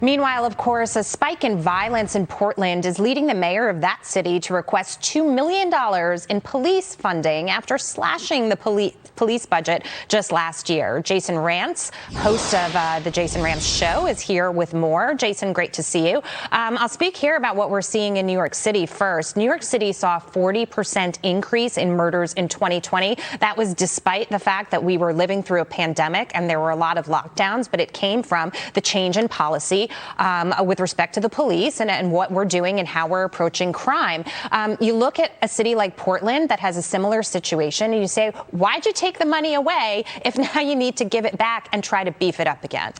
Meanwhile, of course, a spike in violence in Portland is leading the mayor of that city to request $2 million in police funding after slashing the police budget just last year. Jason Rantz, host of the Jason Rantz Show, is here with more. Jason, great to see you. I'll speak here about what we're seeing in New York City first. New York City saw a 40% increase in murders in 2020. That was despite the fact that we were living through a pandemic and there were a lot of lockdowns, but it came from the change in policy with respect to the police and what we're doing and how we're approaching crime. You look at a city like Portland that has a similar situation and you say, why'd you take the money away if now you need to give it back and try to beef it up again?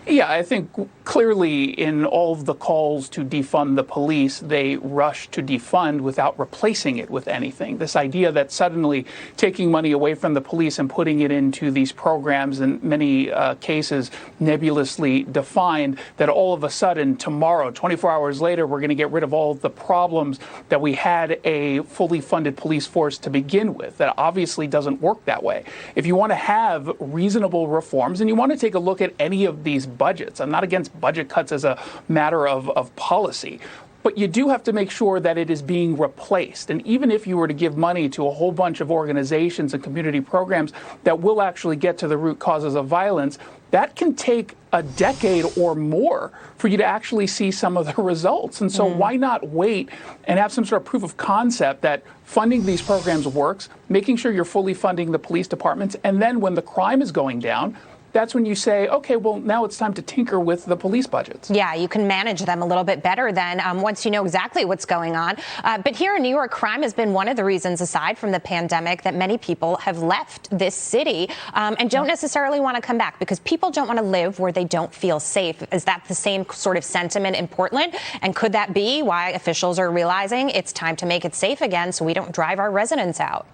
Yeah, I think clearly in all of the calls to defund the police, they rush to defund without replacing it with anything. This idea that suddenly taking money away from the police and putting it into these programs, in many cases nebulously defined, that all of a sudden tomorrow, 24 hours later, we're going to get rid of all of the problems that we had a fully funded police force to begin with. That obviously doesn't work that way. If you want to have reasonable reforms and you want to take a look at any of these budgets, I'm not against budget cuts as a matter of policy, but you do have to make sure that it is being replaced. And even if you were to give money to a whole bunch of organizations and community programs that will actually get to the root causes of violence, that can take a decade or more for you to actually see some of the results. And so why not wait and have some sort of proof of concept that funding these programs works, making sure you're fully funding the police departments, and then when the crime is going down, that's when you say, okay, well, now it's time to tinker with the police budgets. Yeah, you can manage them a little bit better then once you know exactly what's going on. But here in New York, crime has been one of the reasons, aside from the pandemic, that many people have left this city and don't necessarily want to come back because people don't want to live where they don't feel safe. Is that the same sort of sentiment in Portland? And could that be why officials are realizing it's time to make it safe again so we don't drive our residents out?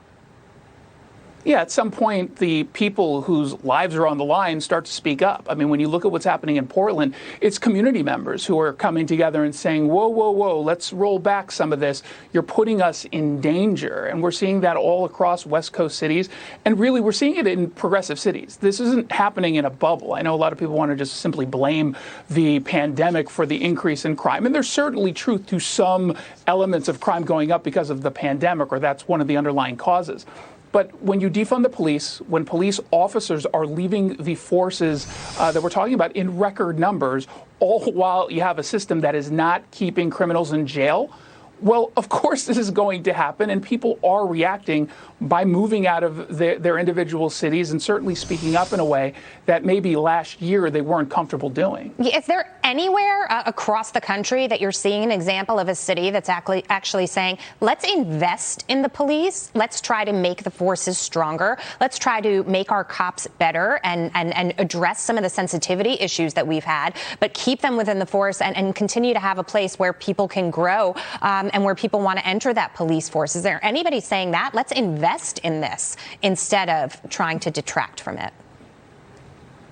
Yeah, at some point, the people whose lives are on the line start to speak up. I mean, when you look at what's happening in Portland, it's community members who are coming together and saying, whoa, whoa, whoa, let's roll back some of this. You're putting us in danger. And we're seeing that all across West Coast cities. And really, we're seeing it in progressive cities. This isn't happening in a bubble. I know a lot of people want to just simply blame the pandemic for the increase in crime. And there's certainly truth to some elements of crime going up because of the pandemic, or that's one of the underlying causes. But when you defund the police, when police officers are leaving the forces that we're talking about in record numbers, all while you have a system that is not keeping criminals in jail, well, of course this is going to happen, and people are reacting by moving out of their individual cities and certainly speaking up in a way that maybe last year they weren't comfortable doing. Is there anywhere across the country that you're seeing an example of a city that's actually saying, let's invest in the police, let's try to make the forces stronger, let's try to make our cops better and address some of the sensitivity issues that we've had, but keep them within the force and continue to have a place where people can grow and where people want to enter that police force? Is there anybody saying that? Let's invest in this instead of trying to detract from it.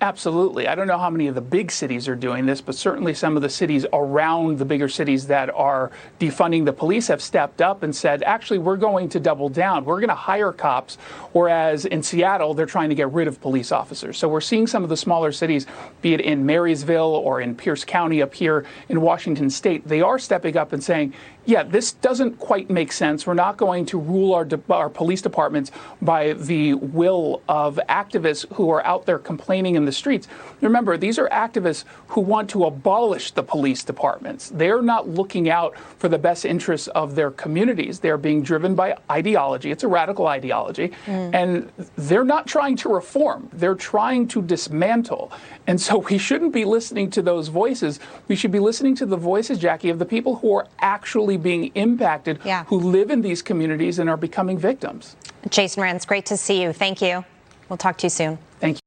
Absolutely. I don't know how many of the big cities are doing this, but certainly some of the cities around the bigger cities that are defunding the police have stepped up and said, actually, we're going to double down. We're going to hire cops, whereas in Seattle, they're trying to get rid of police officers. So we're seeing some of the smaller cities, be it in Marysville or in Pierce County up here in Washington State, they are stepping up and saying, yeah, this doesn't quite make sense. We're not going to rule our police departments by the will of activists who are out there complaining in the streets. Remember, these are activists who want to abolish the police departments. They're not looking out for the best interests of their communities. They're being driven by ideology. It's a radical ideology. And they're not trying to reform. They're trying to dismantle. And so we shouldn't be listening to those voices. We should be listening to the voices, Jackie, of the people who are actually being impacted, who live in these communities and are becoming victims. Jason Rantz, great to see you. Thank you. We'll talk to you soon. Thank you.